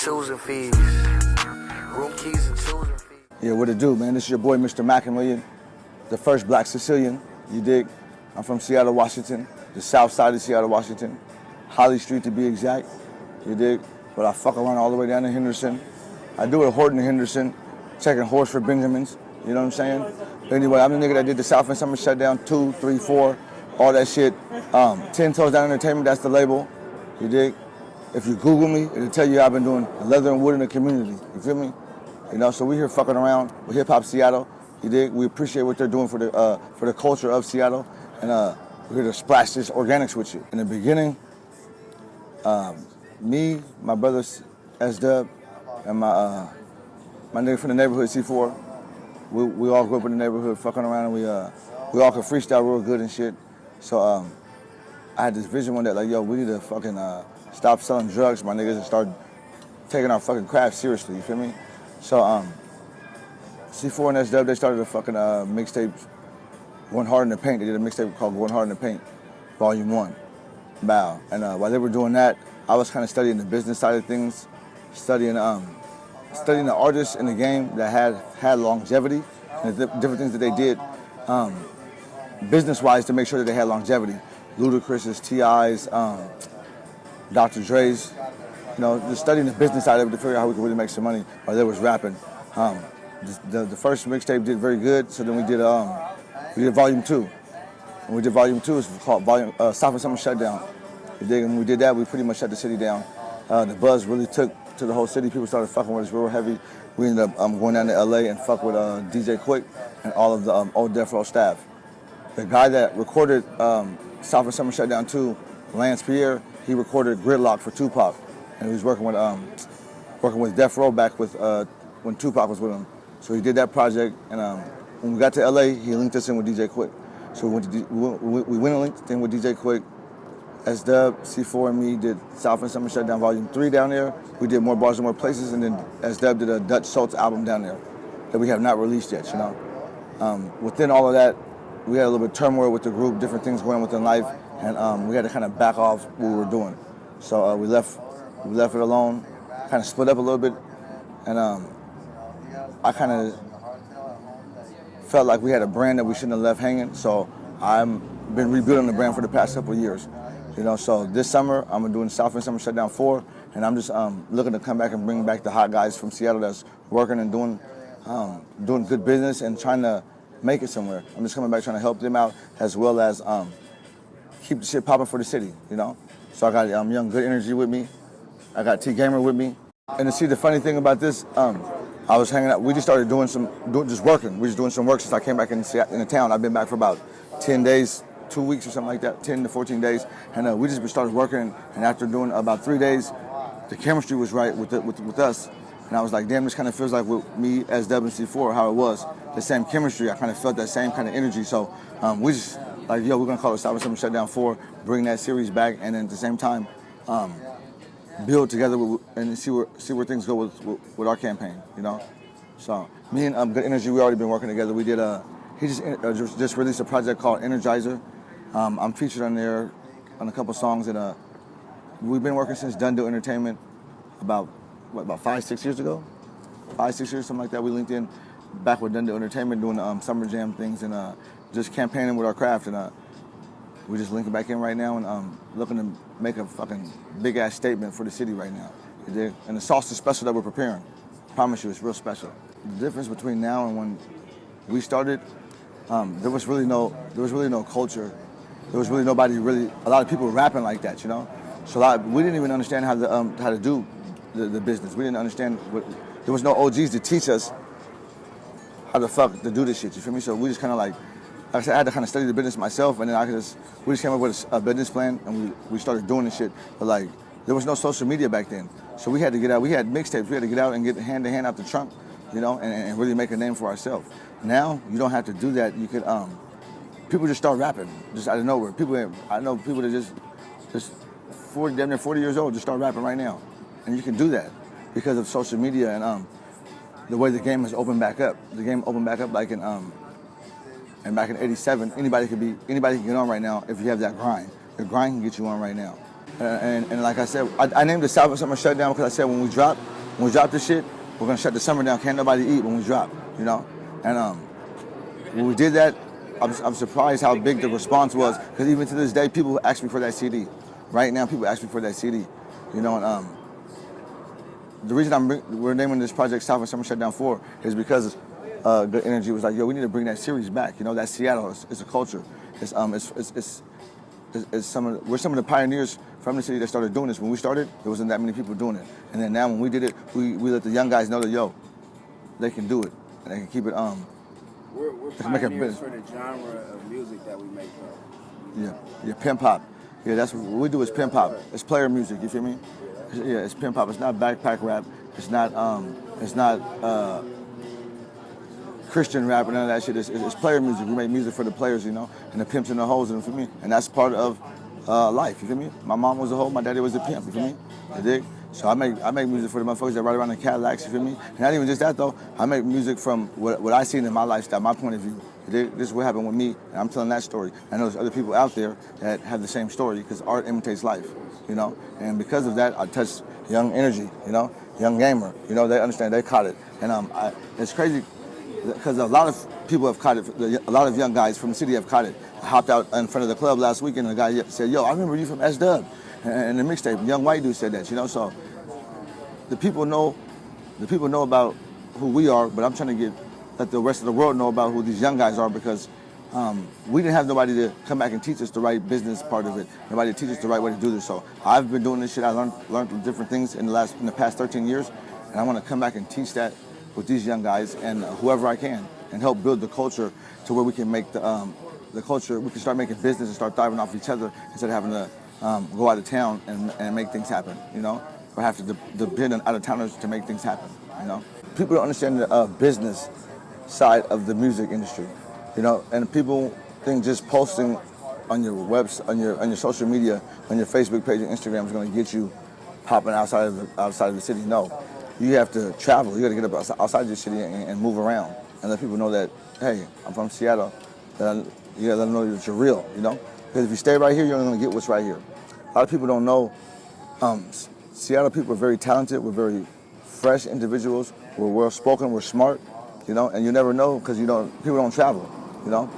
choosing fees. Room keys and choosing fees. Yeah, what it do, man? This is your boy, Mr. Macamillion, the first black Sicilian, you dig? I'm from Seattle, Washington, the south side of Seattle, Washington. Holly Street to be exact, you dig? But I fuck around all the way down to Henderson. I do it Horton and Henderson, checking horse for Benjamins, you know what I'm saying? But anyway, I'm the nigga that did the South End Summer Shutdown 2, 3, 4, all that shit. 10 Toes Down Entertainment, that's the label, you dig? If you Google me, it'll tell you I've been doing leather and wood in the community, you feel me? You know, so we here fucking around with Hip Hop Seattle, you dig? We appreciate what they're doing for the culture of Seattle, and we're here to splash this organics with you. In the beginning, me, my brother S-Dub, and my nigga from the neighborhood, C4, we all grew up in the neighborhood fucking around, and we all could freestyle real good and shit. So I had this vision one day, like, yo, we need to fucking stop selling drugs, my niggas, and start taking our fucking craft seriously, you feel me? So C4 and S-Dub, they started a fucking mixtape, Going Hard in the Paint. They did a mixtape called Going Hard in the Paint, Volume 1. Bow. And while they were doing that, I was kind of studying the business side of things, studying the artists in the game that had longevity, and the different things that they did business-wise to make sure that they had longevity. Ludacris's, T.I.'s, Dr. Dre's, you know, just studying the business side of it to figure out how we could really make some money while they was rapping. The first mixtape did very good, so then we did Volume 2. When we did Volume 2, it's called South End Summer Shutdown. You dig? And when we did that, we pretty much shut the city down. The buzz really took to the whole city. People started fucking with us real heavy. We ended up going down to LA and fuck with DJ Quick and all of the old Death Row staff. The guy that recorded South End Summer Shutdown 2, Lance Pierre, he recorded Gridlock for Tupac. And he was working with Death Row back with when Tupac was with him. So he did that project, and when we got to LA, he linked us in with DJ Quick. So we went and linked in with DJ Quick. S-Dub, C4, and me did South End Summer Shutdown Volume 3 down there. We did More Bars and More Places, and then S-Dub did a Dutch Schultz album down there that we have not released yet, you know. Within all of that, we had a little bit of turmoil with the group, different things going on within life, and we had to kind of back off what we were doing. So we left it alone, kind of split up a little bit, and I kind of felt like we had a brand that we shouldn't have left hanging, so I've been rebuilding the brand for the past couple of years. You know, so this summer, I'm doing South End Summer Shutdown 4, and I'm just looking to come back and bring back the hot guys from Seattle that's working and doing good business and trying to make it somewhere. I'm just coming back trying to help them out as well as keep the shit popping for the city, you know? So I got Young Good Energy with me. I got T-Gamer with me. And to see the funny thing about this, I was hanging out. We just started just working. We just doing some work since I came back in the town. I've been back for about 10 days, 2 weeks or something like that, 10 to 14 days. And we just started working. And after doing about 3 days, the chemistry was right with us. And I was like, damn, this kind of feels like with me as W&C4, how it was. The same chemistry. I kind of felt that same kind of energy. So we just like, yo, we're going to call it South End Summer Shutdown 4, bring that series back, and then at the same time, build together and see where things go with our campaign, you know? So me and Good Energy, we already been working together. We did he just released a project called Energizer. I'm featured on there on a couple songs, and we've been working since Done Do Entertainment about 5-6 years ago? 5-6 years, something like that. We linked in back with Done Do Entertainment doing Summer Jam things and just campaigning with our craft, and we're just linking back in right now and looking to make a fucking big ass statement for the city right now. And the sauce is special that we're preparing. I promise you, it's real special. The difference between now and when we started, there was really no culture. There was really nobody a lot of people rapping like that, you know. So we didn't even understand how to do the business. We didn't understand there was no OGs to teach us how the fuck to do this shit. You feel me? So we just kind of like I said, I had to kind of study the business myself, and then we just came up with a business plan, and we started doing this shit. But like, there was no social media back then, so we had to get out. We had mixtapes. We had to get out and get hand to hand out the trunk, you know, and really make a name for ourselves. Now you don't have to do that. You could people just start rapping just out of nowhere. I know people that just 40, damn near 40 years old, just start rapping right now, and you can do that because of social media and the way the game has opened back up. The game opened back up like in and back in '87, anybody can get on right now if you have that grind. The grind can get you on right now. And like I said, I named the South Summer Shutdown because I said when we drop this shit, we're gonna shut the summer down. Can't nobody eat when we drop, you know. And when we did that, I'm surprised how big the response was. Because even to this day, people ask me for that CD. Right now, people ask me for that CD, you know. And the reason we're naming this project South Summer Shutdown 4 is because Good Energy was like, yo, we need to bring that series back. You know, that Seattle is a culture. We're some of the pioneers from the city that started doing this. When we started, there wasn't that many people doing it. And then now when we did it, we let the young guys know that, yo, they can do it. And they can keep it, We're pioneers for the genre of music that we make, though. Yeah, pimp hop. Yeah, that's what we do is pimp hop. It's player music, you feel me? Yeah, it's pimp hop. It's not backpack rap. It's not Christian rap and none of that shit. It's player music. We make music for the players, you know, and the pimps and the hoes, you feel me? And that's part of life, you feel me? My mom was a hoe, my daddy was a pimp, you feel me? You dig? So I make music for the motherfuckers that ride around in Cadillacs, you feel me? And not even just that though, I make music from what I seen in my lifestyle, my point of view. You dig? This is what happened with me, and I'm telling that story. I know there's other people out there that have the same story because art imitates life, you know? And because of that, I touched young energy, you know? Young gamer, you know, they understand, they caught it. And it's crazy because a lot of people have caught it, a lot of young guys from the city have caught it. I hopped out in front of the club last weekend and the guy said, yo, I remember you from S-Dub. And the mixtape, young white dude said that, you know, so the people know about who we are, but I'm trying to let the rest of the world know about who these young guys are because we didn't have nobody to come back and teach us the right business part of it, nobody to teach us the right way to do this. So I've been doing this shit. I learned different things in the past 13 years, and I want to come back and teach that with these young guys and whoever I can, and help build the culture to where we can make the culture. We can start making business and start thriving off each other instead of having to go out of town and make things happen, you know, or have to depend on out-of-towners to make things happen, you know. People don't understand the business side of the music industry, you know, and people think just posting on your on your social media, on your Facebook page and Instagram is going to get you popping outside of the city. No, you have to travel. You got to get up outside your city and move around and let people know that, hey, I'm from Seattle. You got to let them know that you're real, you know. Because if you stay right here, you're only going to get what's right here. A lot of people don't know. Seattle people are very talented. We're very fresh individuals. We're well-spoken. We're smart, you know. And you never know because people don't travel, you know.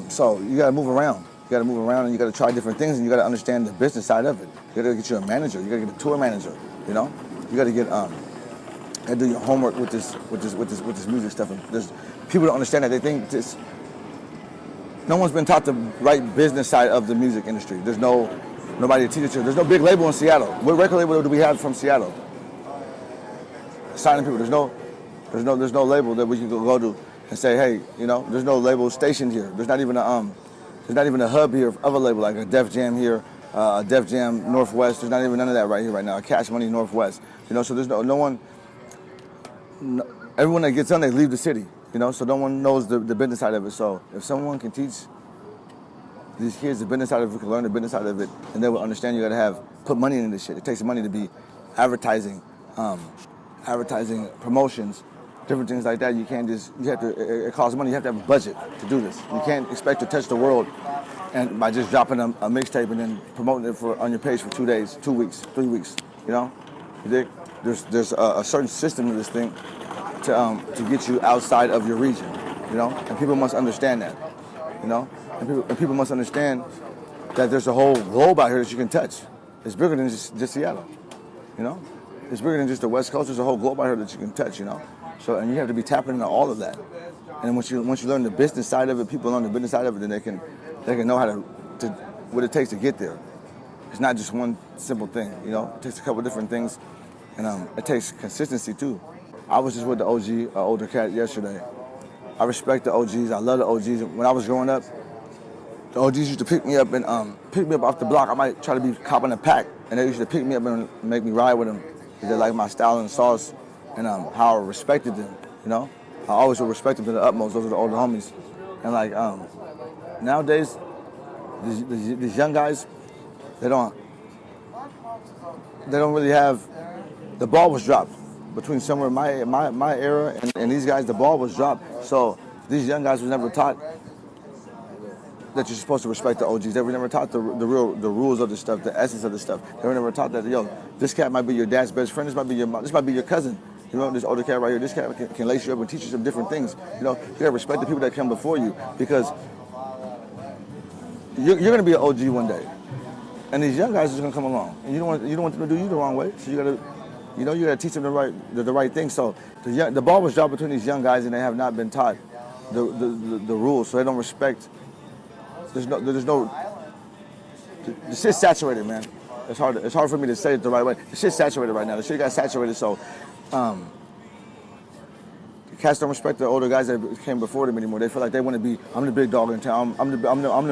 So you got to move around. You got to move around and you got to try different things and you got to understand the business side of it. You got to get you a manager. You got to get a tour manager, you know. You got to get do your homework with this music stuff. And people don't understand that. They think this. No one's been taught the right business side of the music industry. There's nobody to teach it to. There's no big label in Seattle. What record label do we have from Seattle? Signing people. There's no label that we can go to and say, hey, you know, there's no label stationed here. There's not even a hub here of a label like a Def Jam here, a Def Jam Northwest. There's not even none of that right here right now. A Cash Money Northwest. You know, so there's no one. Everyone that gets on, they leave the city. You know, so no one knows the business side of it. So if someone can teach these kids the business side of it, can learn the business side of it, and they will understand you got to put money into this shit. It takes money to be advertising, promotions, different things like that. It costs money. You have to have a budget to do this. You can't expect to touch the world and by just dropping a mixtape and then promoting it on your page for 2 days, 2 weeks, 3 weeks, you know? You dig? There's a certain system to this thing to get you outside of your region, you know? And people must understand that, you know? And people must understand that there's a whole globe out here that you can touch. It's bigger than just Seattle, you know? It's bigger than just the West Coast. There's a whole globe out here that you can touch, you know? So, and you have to be tapping into all of that. And once you learn the business side of it, people learn the business side of it, then they can know how to what it takes to get there. It's not just one simple thing, you know? It takes a couple different things, and it takes consistency too. I was just with the OG, an older cat, yesterday. I respect the OGs. I love the OGs. When I was growing up, the OGs used to pick me up off the block. I might try to be copping a pack, and they used to pick me up and make me ride with them because they like my style and sauce and how I respected them, you know? I always would respect them to the utmost. Those are the older homies. And like nowadays, these young guys, they don't really have. The ball was dropped between somewhere my era and these guys. The ball was dropped. So these young guys was never taught that you're supposed to respect the OGs. They were never taught the rules of the stuff, the essence of the stuff. They were never taught that, yo, this cat might be your dad's best friend, this might be your mom, this might be your cousin. You know, this older cat right here, this cat can lace you up and teach you some different things. You know, you gotta respect the people that come before you, because you're gonna be an OG one day. And these young guys are just gonna come along. And you don't want them to do you the wrong way. So you gotta teach them the right thing. So the ball was dropped between these young guys, and they have not been taught the rules, so they don't respect. There's no. The shit's saturated, man. It's hard for me to say it the right way. The shit's saturated right now. The shit got saturated, so the cats don't respect the older guys that came before them anymore. They feel like they want to be, I'm the big dog in town. I'm the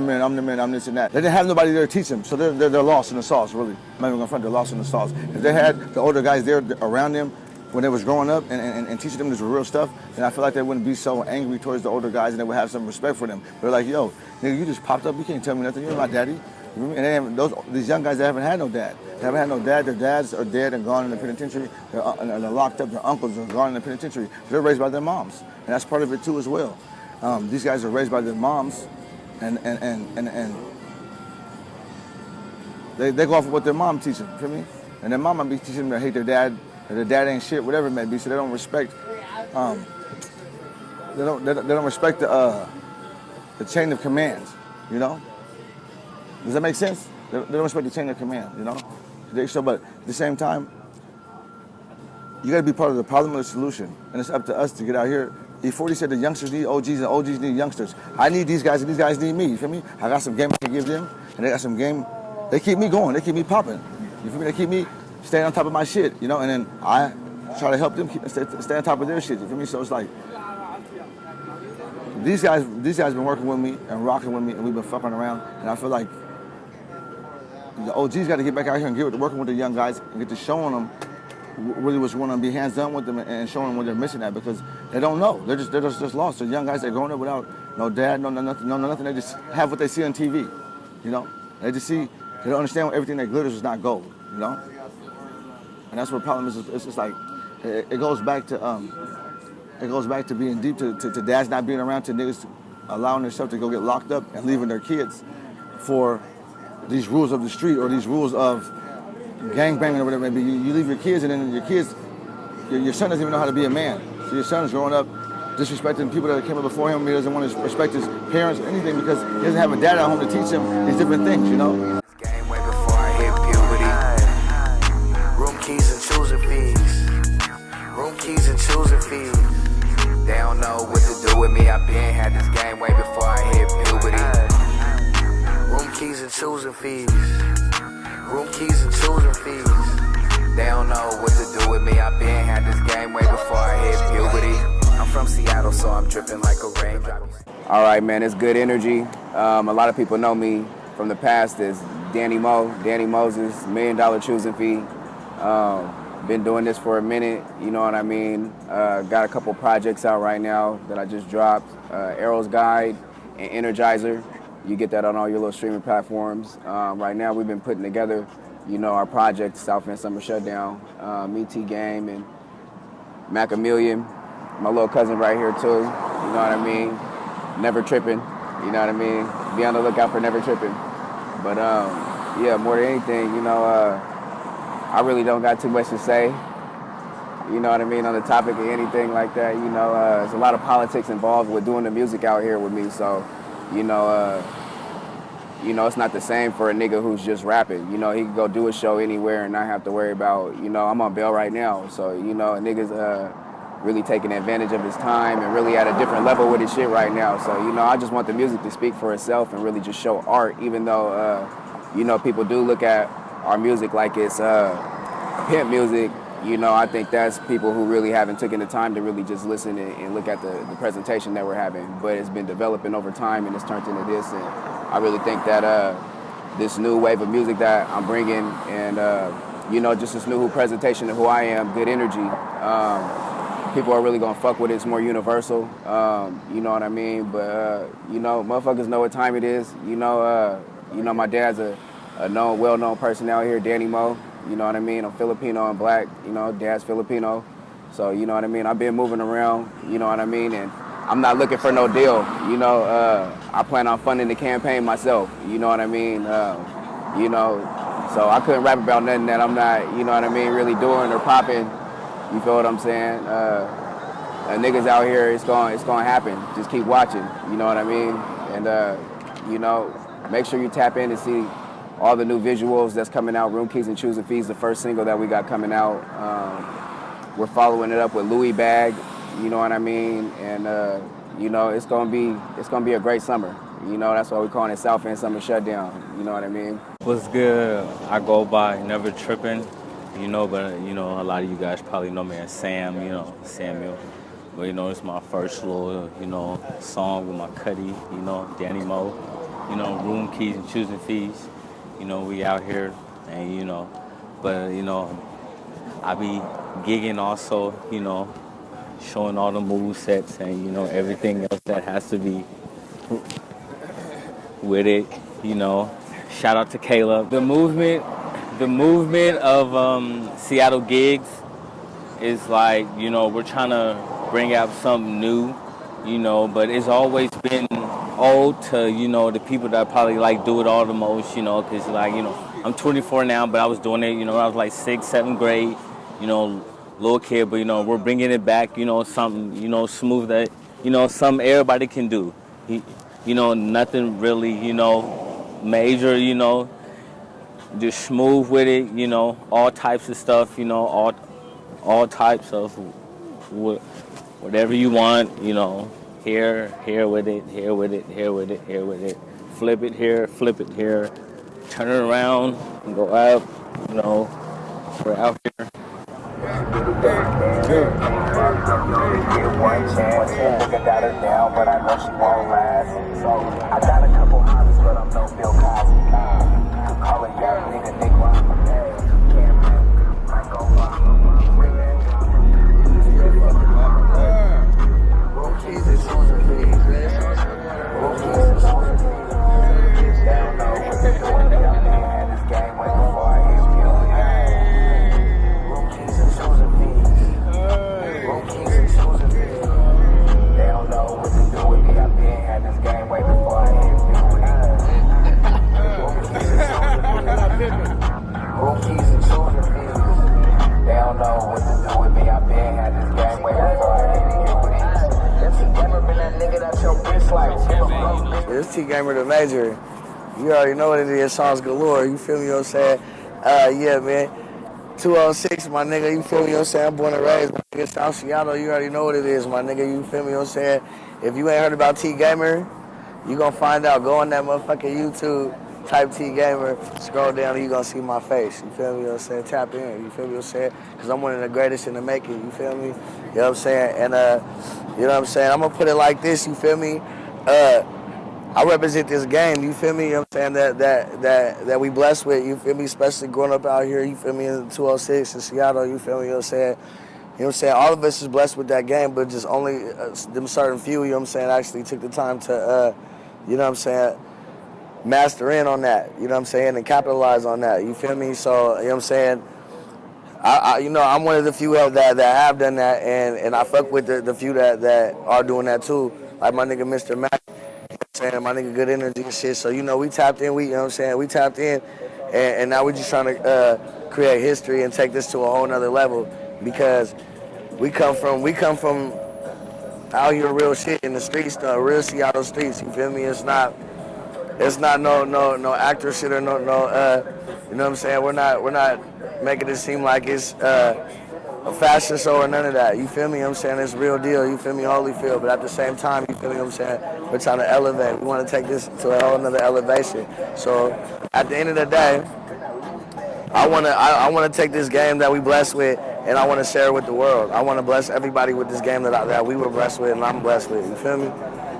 man, I'm this and that. They didn't have nobody there to teach them, so they're lost in the sauce, really. I'm not even gonna front, they're lost in the sauce. If they had the older guys there around them when they was growing up and teaching them this real stuff, then I feel like they wouldn't be so angry towards the older guys, and they would have some respect for them. They're like, yo, nigga, you just popped up, you can't tell me nothing, you're my daddy. And these young guys that haven't had no dad. They haven't had no dad, their dads are dead and gone in the penitentiary, they're locked up, their uncles are gone in the penitentiary. They're raised by their moms, and that's part of it too as well. These guys are raised by their moms, and they go off of what their mom teaches them, feel me? And their mom might be teaching them to hate their dad, or their dad ain't shit, whatever it may be, so they don't respect, they don't respect the chain of commands, you know? Does that make sense? They don't respect the chain of command, you know? So, but at the same time, you gotta be part of the problem or the solution. And it's up to us to get out here. E40 said the youngsters need OGs and OGs need youngsters. I need these guys and these guys need me, you feel me? I got some game I can give them, and they got some game. They keep me going, they keep me popping. You feel me? They keep me staying on top of my shit, you know? And then I try to help them stay on top of their shit, you feel me? So it's like, these guys been working with me and rocking with me, and we've been fucking around, and I feel like the OGs got to get back out here and get working with the young guys and get to showing them really what's going on, be hands-on with them and showing them what they're missing at, because they don't know. They're just lost. They're young guys that are growing up without no dad, no nothing. They just have what they see on TV, you know? They just see, they don't understand everything that glitters is not gold, you know? And that's what the problem is. It's just like, it goes back to being deep, to dads not being around, to niggas allowing themselves to go get locked up and leaving their kids for these rules of the street or these rules of gangbanging or whatever it may be. You leave your kids, and then your son doesn't even know how to be a man. So your son's growing up disrespecting people that came up before him. He doesn't want to respect his parents or anything because he doesn't have a dad at home to teach him these different things, you know? Game way before I hit puberty. Room keys and choosing fees. Room keys and choosing fees. They don't know what to do with me. I been had this game way before I hit puberty. Room keys and choosing fees. Room keys and choosing fees. They don't know what to do with me. I been had this game way before I hit puberty. I'm from Seattle, so I'm dripping like a raindrop. All right, man, it's Good Energy. A lot of people know me from the past as Danny Moses, $1 Million choosing fee. Been doing this for a minute, you know what I mean? Got a couple projects out right now that I just dropped. Arrow's Guide and Energizer. You get that on all your little streaming platforms. Right now we've been putting together, you know, our project, South End Summer Shutdown, Me T Game and Mac a Million. My little cousin right here too, you know what I mean? NeverTrippin, you know what I mean? Be on the lookout for NeverTrippin. But yeah, more than anything, you know, I really don't got too much to say, you know what I mean, on the topic of anything like that. You know, there's a lot of politics involved with doing the music out here with me, so, you know, it's not the same for a nigga who's just rapping. You know, he can go do a show anywhere and not have to worry about, you know, I'm on bail right now, so, you know, a nigga's really taking advantage of his time and really at a different level with his shit right now. So, you know, I just want the music to speak for itself and really just show art, even though, you know, people do look at our music like it's pimp music. You know, I think that's people who really haven't taken the time to really just listen and look at the presentation that we're having. But it's been developing over time and it's turned into this. And I really think that this new wave of music that I'm bringing and, you know, just this new presentation of who I am, Good Energy, people are really gonna fuck with it. It's more universal, you know what I mean? But, you know, motherfuckers know what time it is. You know, my dad's a well-known person out here, Danny Mo. You know what I mean? I'm Filipino and black, you know, dad's Filipino. So, you know what I mean? I've been moving around, you know what I mean? And I'm not looking for no deal. You know, I plan on funding the campaign myself. You know what I mean? You know, so I couldn't rap about nothing that I'm not, you know what I mean, really doing or popping. You feel what I'm saying? Niggas out here, it's going to happen. Just keep watching. You know what I mean? And you know, make sure you tap in to see all the new visuals that's coming out. Room Keys and Choosing Fees, the first single that we got coming out. We're following it up with Louis Bag. You know what I mean? And you know, it's gonna be a great summer. You know, that's why we're calling it South End Summer Shutdown. You know what I mean? What's good? I go by NeverTrippin, you know, but you know, a lot of you guys probably know me as Sam, you know, Samuel. But you know, it's my first little, you know, song with my cutty, you know, Danny Mo. You know, Room Keys and Choosing Fees. You know, we out here, and you know, but you know, I be gigging also, you know, showing all the move sets and you know everything else that has to be with it. You know, shout out to Caleb. The movement of Seattle gigs is like, you know, we're trying to bring out something new, you know, but it's always been old to, you know, the people that probably like do it all the most, you know, because like, you know, I'm 24 now, but I was doing it, you know, I was like 6th, 7th grade, you know, little kid, but you know, we're bringing it back, you know, something, you know, smooth that, you know, something everybody can do. You know, nothing really, you know, major, you know, just smooth with it, you know, all types of stuff, you know, all types of whatever you want, you know, here with it, here with it, here with it, here with it, flip it here, turn it around, and go up, you know, we're out here. One chance, nigga got her down, but I know she won't last. So I got a couple hobbies, but I'm no Bill Cosby. You could call it young nigga, might go Room Keys and Choosing Fees, Room Keys and Choosing Fees. They don't know what they're doing. They out there had this game way before I hit Room Keys and Choosing Fees. Room Keys and Choosing Fees. They don't know what to do with me. I've been had this game way before I hit Room Keys and Choosing Fees. Room Keys and Choosing Fees. They don't know what to do with me. I've been had this game way before I hit It's T Gamer the Major. You already know what it is, songs galore, you feel me what I'm saying? Yeah, man. 206, my nigga, you feel me what I'm saying? I'm born and raised, my nigga, South Seattle, you already know what it is, my nigga, you feel me what I'm saying? If you ain't heard about T Gamer, you gonna find out. Go on that motherfucking YouTube, type T Gamer, scroll down and you gonna see my face, you feel me what I'm saying? Tap in, you feel me what I'm saying? Because I'm one of the greatest in the making, you feel me? You know what I'm saying? And, you know what I'm saying? I'm gonna put it like this, you feel me? I represent this game, you feel me? You know what I'm saying? That we blessed with, you feel me? Especially growing up out here, you feel me? In 206 in Seattle, you feel me? You know what I'm saying? You know what I'm saying? All of us is blessed with that game, but just only them certain few, you know what I'm saying, actually took the time to, you know what I'm saying, master in on that, you know what I'm saying, and capitalize on that, you feel me? So, you know what I'm saying? You know, I'm one of the few that have done that, and I fuck with the few that are doing that too, like my nigga Mr. Mac. Saying my nigga Good Energy and shit. So you know we tapped in. You know what I'm saying, we tapped in, and now we're just trying to create history and take this to a whole nother level because we come from out here real shit in the streets, real Seattle streets. You feel me? It's not no actor shit or no you know what I'm saying. We're not making it seem like it's a fashion show or none of that. You feel me? You know what I'm saying? It's real deal. You feel me? Holyfield. But at the same time, you feel me? You know what I'm saying? We're trying to elevate. We want to take this to a whole nother elevation. So at the end of the day, I want to take this game that we blessed with and I want to share it with the world. I want to bless everybody with this game that we were blessed with and I'm blessed with. You feel me?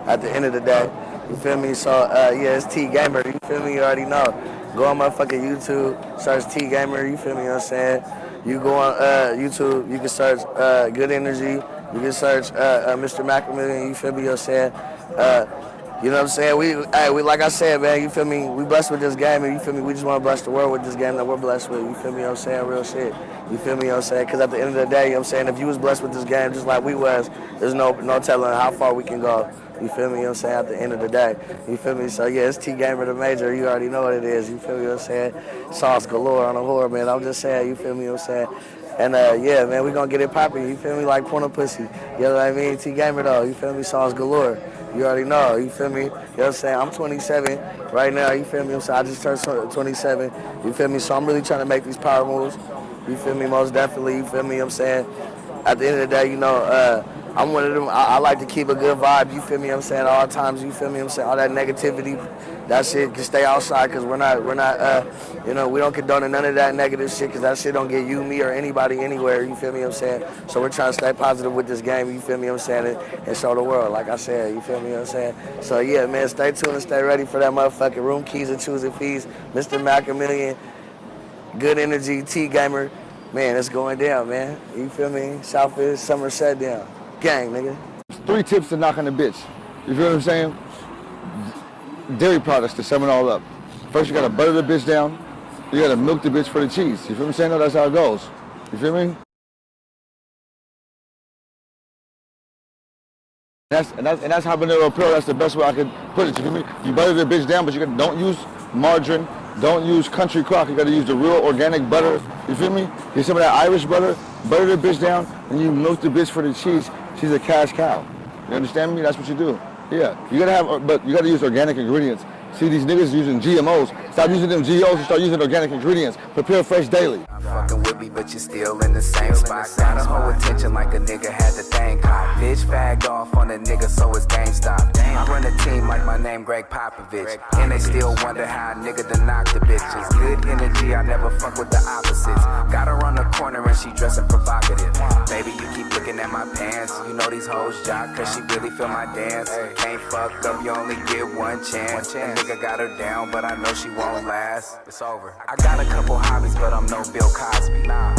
At the end of the day. You feel me? So yeah, it's T Gamer. You feel me? You already know. Go on motherfucking YouTube, search T Gamer. You feel me? You know what I'm saying? You go on YouTube, you can search Good Energy, you can search Mr. Macamillion, you feel me, you know what I'm saying? You know what I'm saying? We like I said, man, you feel me, we blessed with this game, and you feel me, we just want to bless the world with this game that we're blessed with, you feel me, you know what I'm saying, real shit. You feel me, you know what I'm saying? Because at the end of the day, you know what I'm saying, if you was blessed with this game just like we was, there's no telling how far we can go. You feel me, you know what I'm saying, at the end of the day. You feel me? So yeah, it's T-Gamer the Major. You already know what it is. You feel me, you know what I'm saying? Sauce galore on the whore, man. I'm just saying, you feel me, you know what I'm saying? And yeah, man, we gonna get it popping. You feel me? Like point of pussy. You know what I mean? T-Gamer though, you feel me? Sauce galore. You already know, you feel me? You know what I'm saying? I'm 27 right now, you feel me? So I just turned 27, you feel me? So I'm really trying to make these power moves, you feel me? Most definitely, you feel me? You know what I'm saying? At the end of the day, you know, I'm one of them, I like to keep a good vibe, you feel me? You know what I'm saying? At all times, you feel me? You know what I'm saying? All that negativity, that shit can stay outside because we're not, you know, we don't condone none of that negative shit because that shit don't get you, me, or anybody anywhere, you feel me? You know what I'm saying? So we're trying to stay positive with this game, you feel me? You know what I'm saying? And show the world, like I said, you feel me? You know what I'm saying? So yeah, man, stay tuned and stay ready for that motherfucking Room Keys and Choosing Fees, Mr. Macamillion, Good Energy, T-Gamer. Man, it's going down, man. You feel me? Southfield, Somerset down. Gang, nigga. 3 tips to knock on the bitch. You feel what I'm saying? Dairy products to sum it all up. First, you gotta butter the bitch down. You gotta milk the bitch for the cheese. You feel what I'm saying? No, that's how it goes. You feel me? And that's habanero pill. That's the best way I could put it. You feel me? You butter the bitch down, but you don't use margarine. Don't use country crock. You gotta use the real organic butter. You feel me? Get some of that Irish butter, butter the bitch down, and you milk the bitch for the cheese. She's a cash cow. You understand me? That's what you do. Yeah. You gotta use organic ingredients. See, these niggas using GMOs. Stop using them GOs and start using organic ingredients. Prepare fresh daily. Fucking with me, but you're still in the same spot. Gotta hold attention like a nigga had the thing caught. Bitch fagged off on a nigga, so it's GameStop. I run a team like my name Greg Popovich, and they still wonder how a nigga to knock the bitches. Good energy, I never fuck with the opposites. Gotta run the corner and she dressing provocative. Baby, you keep looking at my pants. You know these hoes jock, cause she really feel my dance. Can't fuck up, you only get one chance. And nigga got her down, but I know she won't last. It's over. I got a couple hobbies, but I'm no Bill Cosby. Nah,